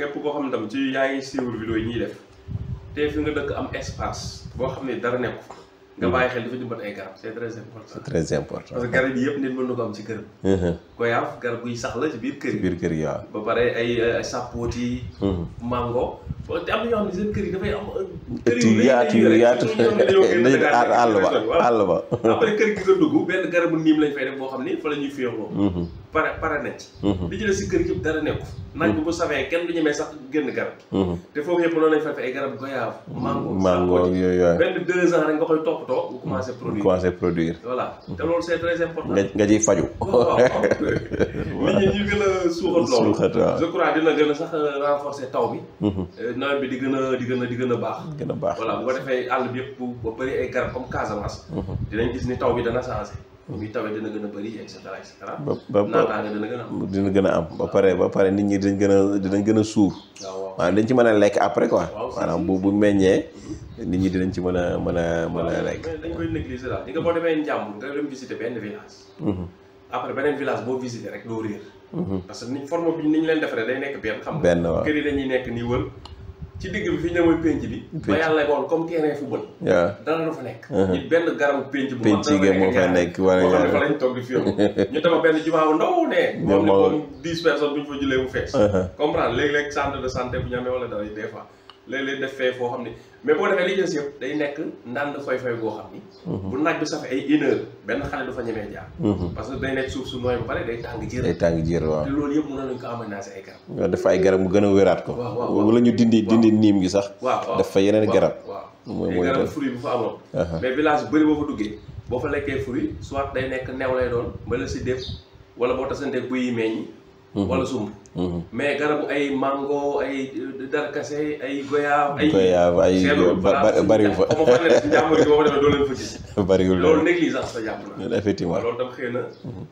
képp koo xam ne tam ci yaa ngi suivre vidéo yi ñuy def te fi nga dëkk am espace boo xam ne dara nekku nga bàyyi xel dafa jëmbat ay garab c'est très important. c'est très important parce que garab yi yëpp nit mën na ko am ci këram. goyaaf garab guy sax la ci biir kër yi. biir kër yi waaw. ba pare ay sapoti. mango. te am na ñoo xam ne seen kër yi dafay am. kër yu yaatu àll ba. après kër gi nga dugg benn garabu niim lañ fay def boo xam ni fa la ñuy féexloo. pare nañ ci. li ci des si kër gi dara nekku. naaj bu safee kenn du ñemee sax génn garab. te foofu yëpp noonu lañ fay ay garab goyaaf. mango yooyu benn 2 ans rek nga koy toppatoo. bu commencé produire voilà te loolu c'est très important. nga ciy faju. nit ñi ñu gën a suuxat loolu. je crois dina gën a sax renforcer taw bi. nawet bi di gën a baax. voilà bu ko defee àll bi yëpp ba bëri ay garab comme Casamance. dinañ gis ni taw bi dana changé. muy tawee dina gën a bëri et cetera et cetera. naataange dina gën a am. ba pare nit ñi dinañ gën a suur. waaw maanaam dañ ci mën a lekk après quoi. maanaam bu meññee. nit ñi dinañ ci mën a lekk. dañ koy négliger daal di nga boo demee Njàmbur nga dem visiter benn village. après beneen village boo visiter rek doo réer. parce que ni forme bi ni ñu leen defaree day nekk benn. xam nga kër yi dañuy nekk nii wër. ci digg bi fi ñu ne mooy penc bi. ba yàlla bool comme terrain football. waaw dara du fa nekk. ñu benn garabu penc bu mag penc moo fa nekk wala boo xam ne fa lañ toog di fi ñu tabax benn jumaa bu ndaw ne. moom ne comme 10 personnes bu ñu fa jullee mu fees. comprendre léeg-léeg centre de santé bu ñu amee wala dara des fois léeg-léeg def fee foo xam ni mais boo defee li jës yëpp day nekk ndànd fay goo xam ni. bu naaj bi safee ay 1 heure benn xale du fa ñemee jaar. parce que day nekk suuf su nooy ba pare day tàng jër. waaw te loolu yëpp mën nañu ko aménager ay garab. waaw def ay garab mu gën a wéraat ko. wala ñu dindi niim gi sax. def fa yeneen garab. mooy garab fruit bu fa amoon. mais village bu bëri boo fa duggee boo fa lekkee fruit soit day nekk new lay doon mbala si dépp wala boo tasantee buy yi meññ. wala sumb. mais garabu ay mango ay darkase ay goyaab ay bariwul fa comme xam ne njàmbur yi boo ko defee doo leen fa gis. bariwul loolu négligence sa jàpp na. effectivement loolu tam xëy na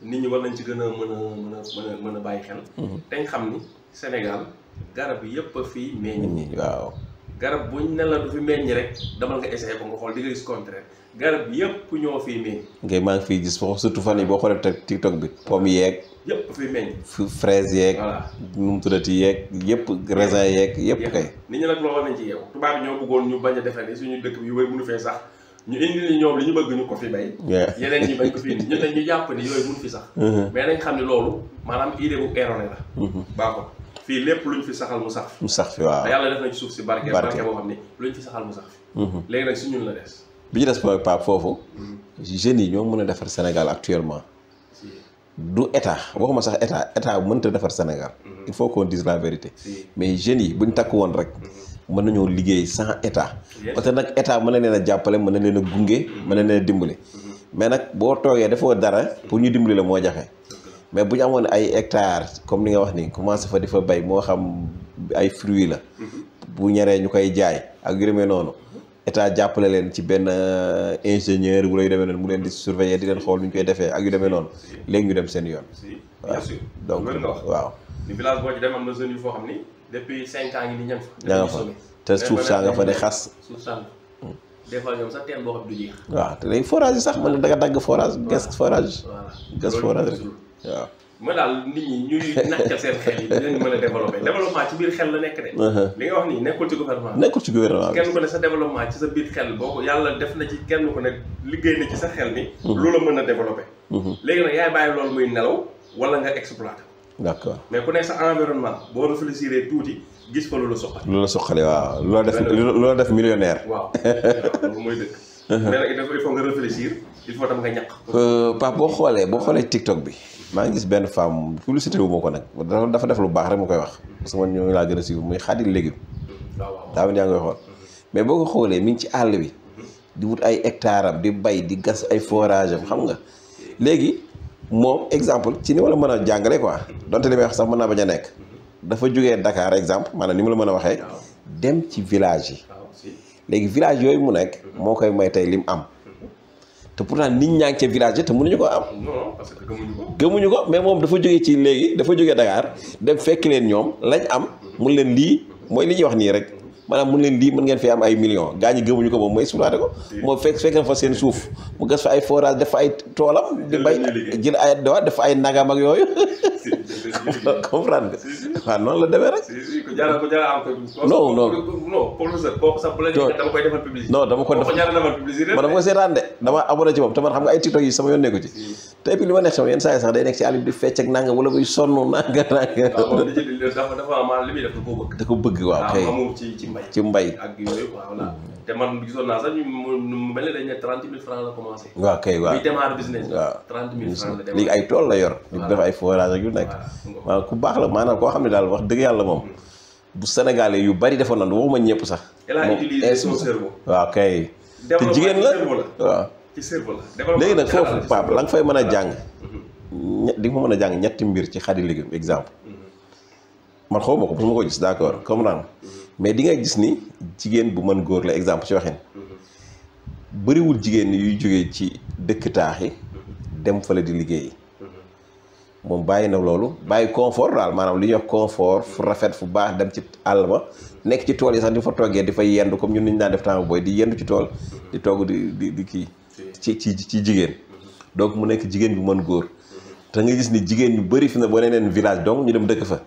nit ñi war nañ ci gën a mën a bàyyi xel. dañ xam ni Sénégal garab yëpp a fii meññ. waaw garab buñ ne la du fi meññ rek demal nga essayé ko nga xool di nga gis contraire garab yëpp ñoo fii meññ. ngay maa ngi fiy gis foofu surtout fan yi boo xoolee TikTok bi pomme yeeg. yëpp fi meññ. fraise yeeg. voilà nu mu tuddati yeeg yëpp raisin yeeg yëpp kay. nit ñi nag loolu nañ ci yeewu tubaab bi ñoo bëggoon ñu bañ a defee ni suñu dëkk bi yu bëri mënu fee sax ñu indi li ñoom li ñu bëgg ñu ko fi bay. yeneen ñi bañ ko fi indi ñun dañ ñu jàpp ni yooyu mënu fi sax. mais nañ xam ne loolu maanaam idée bu erroné la. baaxul fii lépp luñ fi saxal mu sax fi. mu sax fi waaw te yàlla def nañ ci suuf si barke boo xam ni luñ fi saxal mu sax fi. léegi nag si ñun la des. bi ci des mooy Pape foofu. jeunes yi ñoo mën a defar Sénégal actuellement. du état waxuma sax état mënta defar Sénégal. il faut qu'on dise la vérité. mais jeunes yi buñ takk woon rek. mën nañoo liggéey sans état. parce que nag état mën na leen a jàppale mën na leen a gunge. mën na leen a dimbali. mais nag boo toogee defoo dara pour ñu dimbali la moo jafe. mais bu ñu amoon ay hectares comme ni nga wax ni commencé fa di fa bay moo xam ay fruits la. bu ñoree ñu koy jaay ak yu demee noonu. état jàppale leen ci benn ingénieur bu lay demee noonu mu leen di surveiller di leen xool nu ñu koy defee ak yu demee noonu léegi ñu dem seen yoon. bien sûr donc waaw. ni village boo ci dem am na jeunes yu foo xam ni depuis 5 ans ngi ni ñan fa. ña nga fa te suuf saa nga fa ne xas. suuf saa nga des fois ñoom sax teen boo xam du jeex. waaw te léegi forage yi sax mën na dagg forage. gas forage. gas forage rek waaw. mooy daal nit ñi ñuy nàccal seen xel yi dinañ mën a développement ci biir xel la nekk de. li nga wax nii nekkul ci gouvernement bi. nekkul ci gouvernement bi kenn ku ne sa développement ci sa biir xel boo ko yàlla def na ci kenn ku ne liggéey na ci sa xel ni. lu la mën a développé. léegi nag yaay bàyyi loolu muy nelaw wala nga exploité. d'accord mais ku ne sa environnement boo réfléchir tuuti gis fa lu la soxal. lu la soxalee waaw lu la def millionnaire. waaw loolu mooy dëgg. mais nag il faut nga réfléchir il faut tam nga ñaq. Pape boo xoolee TikTok bi. maa ngi gis benn femme publicité wu ma ko nag dafa def lu baax rek ma koy wax parce que man ñoo laa gën a siiw muy Xadi légume. waaw daa yaa ngi koy xool mais boo ko xoolee mi ngi ci àll bi di wut ay hectares am di bay di gas ay forage am xam nga léegi moom exemple ci ni ma la mën a jàngale quoi donte li may wax sax mën naa bañ a nekk dafa jógee Dakar exemple maanaam ni ma la mën a waxee dem ci village yi léegi village yooyu mu nekk moo koy may tey lim am. te pourtant nit ñaa ngi ca village te mënuñu ko am. non parce que gëmuñu ko mais moom dafa jógee ci léegi dafa jógee Dakar dem fekk leen ñoom lañ am mun leen lii mooy li ñuy wax nii rek maanaam mun leen lii mën ngeen fi am ay millions gaa ñi gëmuñu ko moom mu exploité ko moo fekk na fa seen suuf mu gas fa ay forage def fa ay toolam di bay jël ay dowa def fa ay nagam ak yooyu comprendre nga waaw noonu la demee rek non dama ko def man dama ko seetaan de dama abonné ci moom te man xam nga ay TikTok yi sama yoon nekku ci te puis li ma nekk sama yenn saa yi sax day nekk ci àll bi di fecc ak nanga wala buy sonn nanga da ko bëgg waaw kay ci mbay ak yooyu voilà te man gisoon naa sax mu mel ne dañ ne 30 000 francs la commencé. waaw kay waaw bi démarre business. waaw 30 000 francs la léegi ay tool la yor. di def ay forage ak yu nekk. waaw ku baax la maanaam koo xam ne daal wax dëgg yàlla moom. bu Sénégalais yu bari defoon nañu waxuma ñëpp sax. elle a utilisé son cerveau. waaw kay. te jigéen la waaw. ci cerveau la léegi nag foofu Pape la nga fay mën a jàng. di nga fa mën a jàng ñetti mbir ci Khady Légumes exemple. man xaw ma ko mosuma ko gis d'accord comme naan mais di nga gis ni jigéen bu mën góor la exemple ci waxin bëriwul jigéen yuy jógee ci dëkk taax yi dem fële di liggéeyi moom bàyyi na loolu bàyyi confort daal maanaam li ñuy wax confort fu rafet fu baax dem ci àll ba nekk ci tool yi sax di fa toggee di fa yendu comme ñun ni ñu daan def temps booy di yendu ci tool di togg di kii ci jigéen donc mu nekk jigéen bu mën góor te nga gis ni jigéen ñu bëri fi na boo neen village donc ñu dem dëkk fa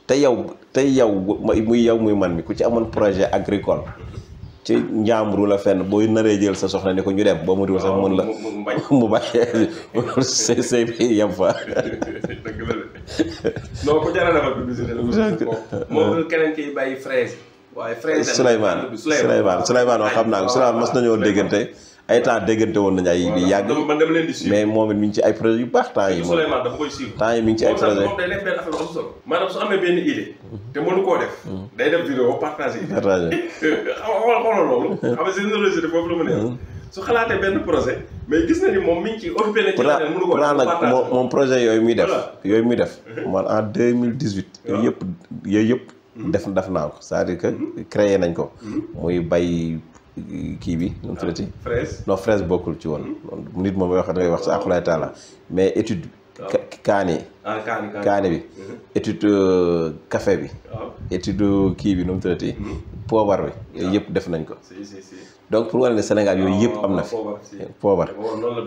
te yow muy yow muy man mi ku ci amoon projet agricole ci njàmburu la fenn booy naree jël sa soxna ne ko ñu dem boo mu diwul sax mën la mu bàyyee say bi yem fa non ko jara defal publicité moom keneen kiy bàyyi fraise waaye fraise Souleymane wax xam naa ko Souleymane mas nañoo déggante ay temps déggante woon nañu ay bi yàgg mais moom it mi ngi ci ay projet yu baax temps yi Souleymane dama koy suivre temps yi mi ngi ci ay projet moom day def benn affaire bu am solo maanaam su amee benn idée te mënu koo def day def vidéo partagé xoolal loolu xam nga générosité foofu la mën a su xalaatee benn projet mais gis na ni moom mi ngi ci occupé na ci leneen mënu ko nag moom projet yooyu muy def man en 2018 yooyu yëpp def naa ko c'est-à-dire que créé nañ ko muy bay kii bi nu mu tuddati fraise bokkul ci woon nit moom wax da ngay wax sa akulaay taala mais étude kaani bi étude café bi étude kii bi nu mu tuddati poobar bi yooyu yëpp def nañ ko donc pour wane ne Sénégal yooyu yëpp am na fi poobar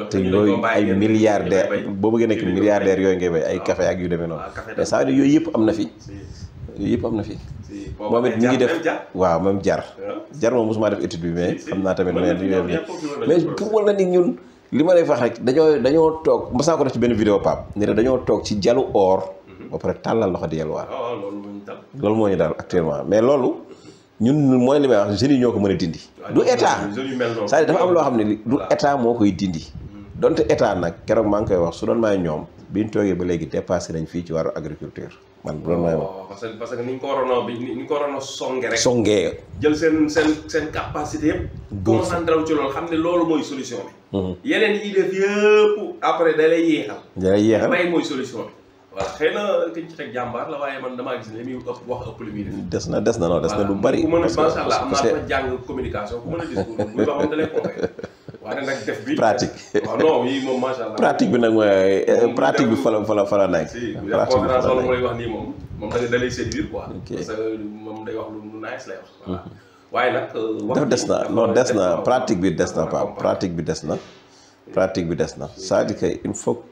te yooyu ay milliardaire boo bëggee nekk milliardaire yooyu ngay bay ay café ak yu demee noonu mais ça yooyu yëpp am na fi moom it ñu ngi def waaw même jar moom mosuma def étude bi mais xam naa tamit mais pour wala ni ñun li ma lay wax rek dañoo toog mas naa ko def ci benn vidéo Pape ne dañoo toog ci jalu or ba pare tàllal loxo di yelwaar loolu moo ñu dal actuellement mais loolu ñun mooy li may wax jeunes yi ñoo ko mën a dindi du état c'est-à-dire dafa am loo xam ne du état moo koy dindi donte état nag keroog maa ngi koy wax su doon maay ñoom biñ toogee ba léegi dépassé nañ fii ci wàllu agriculture man bu doon may wax parce que ni ñu ko waroon a songe rek songee jël seen capacité yëpp concentré wu ci loolu xam ne loolu mooy solution bi yeneen yi def yëpp après da lay yéexal bay mooy solution bi voilà xëy na kiñ ci teg jàmbaar la waaye man damaa gis ne li muy ëpp li muy def des na lu bari ku mën a macha allah am naa fa jàng communication ku mën a discours muy wax da lay convaincre waaye nag def bi pratique waaw non yi moom macha allah pratique bi nag mooy pratique bi fa la nekk conférence loolu mooy wax nii moom da lay séduire quoi parce que moom day wax lu nice lay wax voilà waaye nag des na pratique bi des na Pape pratique bi des na c'est-à-dire que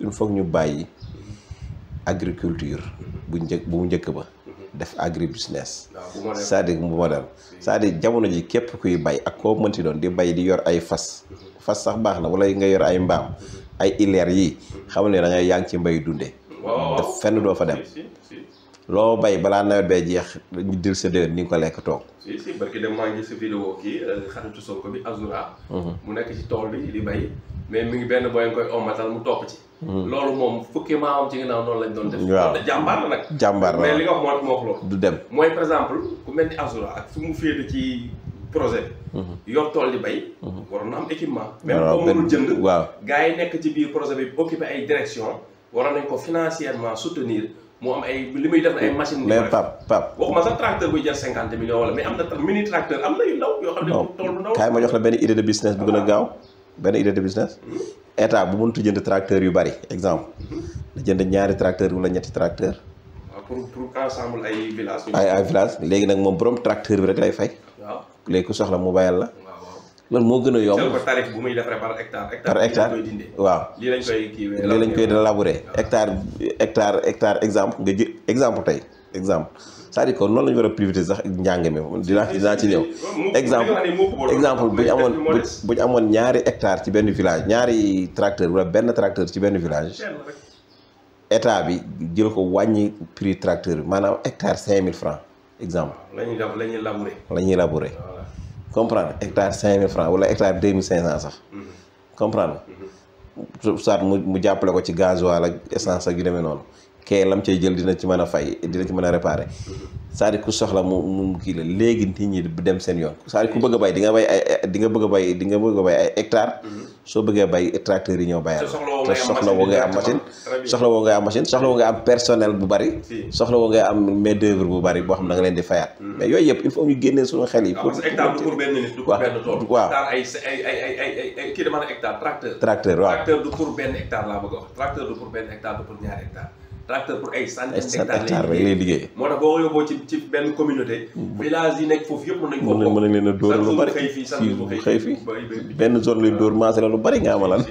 il faut ñu bàyyi agriculture bu njëkk ba def agri business c'est-à-dire mu moderne c'est-à-dire jamono ji képp kuy bay ak koo mënti doon di bay di yor ay fas sax baax na wala nga yor ay mbaam ay ileer yi xam ne da ngay yaa ngi ci mbay dundee def fenn doo fa dem loo bay balaa nawet bee jeex ñu dil sa déwén ni nga ko lekk toog si barki dem maa ngi si vidéo kii xaritu Sonko bi Azura mu nekk ci tool bi di bay mais mi ngi benn boy nga koy omatal mu topp ci loolu moom fukki maamam ci ginnaaw noonu lañ doon def waaw jàmbaar la nag jàmbaar la mais li nga wax moo wax loolu du dem mooy par exemple ku mel ni Azura ak fu mu féete ci projet bi yor tool di bay waroon na am équipement même boo mënul jënd waaw gars yi nekk ci biir projet bi occupé ay direction waroon nañ ko financièrement soutenir moo am ay li muy def na ay machine mais Pape waxuma sax tracteur buy jar 50 millions wala mais am na mini tracteur am na yu ndaw yoo xam ne tool bu ndaw kaay ma jox la benn idée de business bu gën a gaaw benn idée de business état bu mënut jënd tracteur yu bari exemple da jënd ñaari tracteur wala ñetti tracteur pour ensemble ay village ay village léegi nag moom borom tracteur bi rek lay fay léegi ku soxla mu bayal la. loolu moo gën a yomb. ko tarif bu muy defaree par hectare. par hectare waaw. lii lañ koy kiiwee lii lañ koy labourer hectare exemple nga jël exemple tey exemple c'est-à-dire que noonu la ñu war a privilégier sax njàng mi dinaa ci ñëw. exemple bu ñu amoon ñaari hectare ci benn village ñaari tracteur wala benn tracteur ci benn village. état bi jël ko wàññi prix tracteur bi maanaam hectare 5000 francs exemple. la ñuy labourer. la ñuy labourer. comprendre hectare 5000 francs wala hectare 2500 sax. comprendre soit mu jàppale ko ci gasoil ak essence ak yu demee noonu. kee lam cay jël dina ci mën a fay dina ci mën a réparer. c'est-à-dire ku soxla mu kii la léegi nit ñi dem seen yoon c'est-à-dire ku bëgg a bay di nga bay ay di nga bëgg a bay ay hectares. soo bëggee bay tracteurs yi ñoo bayal. te soxla woo ngay am machine. soxla woo ngay am machine soxla woo ngay am personnel bu bari. soxla woo ngay am main d'œuvre bu bari boo xam ne da nga leen di fayaat. mais yooyu yëpp il faut ñu génnee suñu xel yi. parce que hectare du pour benn nit du pour benn tool. waaw ay kii dama ne hectare tracteur. tracteur waaw tracteur du pour benn hectare laa bëgg a wax tracteur du pour benn hectare du pour ñaari hectare. tracteur pour ay centaine d'hectares lay liggéey. moo tax boo yóbboo ci benn communauté. village yi nekk foofu yëpp mën nañ ko bokk. mën nañ leen a dóor lu bari fii xëy fii benn zone lay dóor maase la lu bari nga amalal.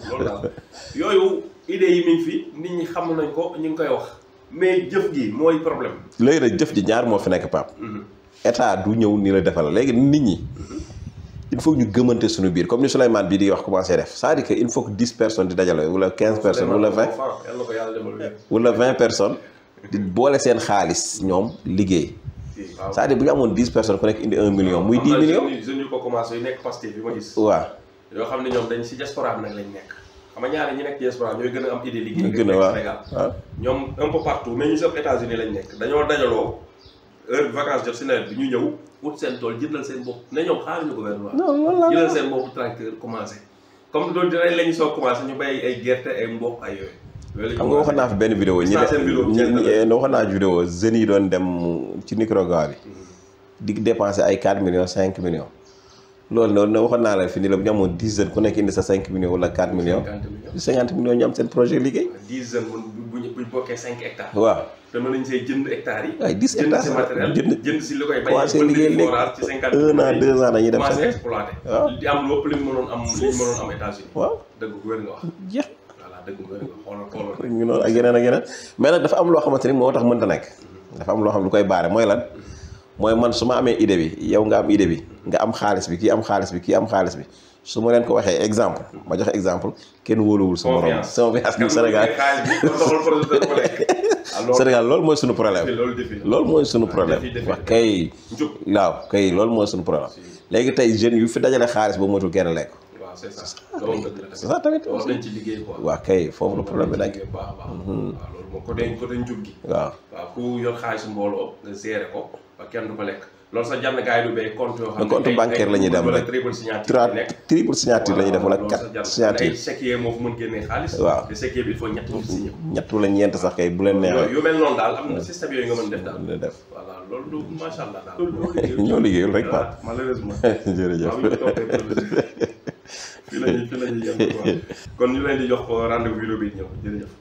loolu daal yooyu idées yi mi ngi fi nit ñi xam nañ ko ñu ngi koy wax mais jëf gi mooy problème. léegi nag jëf ji ñaar moo fi nekk Pape. état du ñëw ni la defal léegi nit ñi. il faut ñu gëmante suñu biir comme ni Souleymane bii di wax commencé def c'est-à-dire que il faut que 10 personnes di dajale wala 15 personnes wala 20 wala 20 personnes di boole seen xaalis ñoom liggéey. c'est-à-dire bu ñu amoon 10 personnes ku nekk indi 1 million muy 10 millions. jeunes yu ko commencé yu nekk Pastef bi ma gis. waaw yoo xam ne ñoom dañ si diaspora bi nag lañ nekk xam nga ñaari ñi nekk diaspora ñooy gën a am idée liggéey. gën a waaw Sénégal ñoom un peu partout mais ñu si ëpp États-Unis lañ nekk dañoo dajaloo heure vacances jot si nawet bi ñu ñëw ut seen tool jëndal seen bopp ne ñoom xaaruñu gouvernement. non loolu la jëndal seen bopp tracteur commencé comme loolu dinañ la ñu soog commencé ñu bay ay gerte ay mboq ay yooyu. xam nga waxoon naa fi benn vidéo ñi waxoon naa vidéo jeunes yi doon dem ci Nicaragua bi di dépenser ay 4 millions 5 millions loolu noonu waxoon naa la fi ni la bu ñu amoon 10 jeunes ku nekk indi sa 5 millions wala 4 millions 50 millions ñu am seen projet liggéey. 10 jeunes bu ñu bokkee 5 hectares. waaw te mën nañu see jënd hectares yi. waaye 10 hectares jënd si matériel jënd si li koy bay. commencé liggéey léegi 1 an 2 ans dañuy dem commencé exploité. waaw di am lu ëpp li mu mënoon am États-Unis. waaw dëgg bu wér nga wax. jeex voilà dëgg bu wér nga xoolal ñu noonu ak yeneen ak yeneen mais nag dafa am loo xamante ni moo tax mënta nekk. dafa am loo xam lu koy baare mooy lan mooy man su ma amee idée bi yow nga am idée bi nga am xaalis bi kii am xaalis bi kii am xaalis bi su ma leen ko waxee exemple ma joxe exemple kenn wóoluwul sa morom sama bi askan Sénégal Sénégal loolu mooy suñu problème loolu mooy suñu problème wax kay waaw kay loolu mooy suñu problème léegi tey jeunes yu fi dajale xaalis ba motul kenn lekk c'est ça c'est ça tamit dañ ci liggéey quoi waaw kay foofu la problème bi nekk loolu moom côté njub gi waaw ku yor xaalis mbooloo nga gérer ko ba kenn du ko lekk loolu sax jar na gars yi du bay compte yoo xam ne compte bancaire la ñuy dem rek triple signature la ñuy def wala 4 signature ay chéquier moo fa mën génnee xaalis waaw te chéquier bi il faut ñett ci signé ñett wala ñeent sax kay bu leen neexee yu mel noonu daal am na système yooyu nga mën def daal def voilà loolu macha allah daal ñoo liggéeyul rek Pape malheureusement jërëjëf fii la ñuy yem quoi kon ñu leen di jox rendez-vous vidéo bi ñëw jërëjëf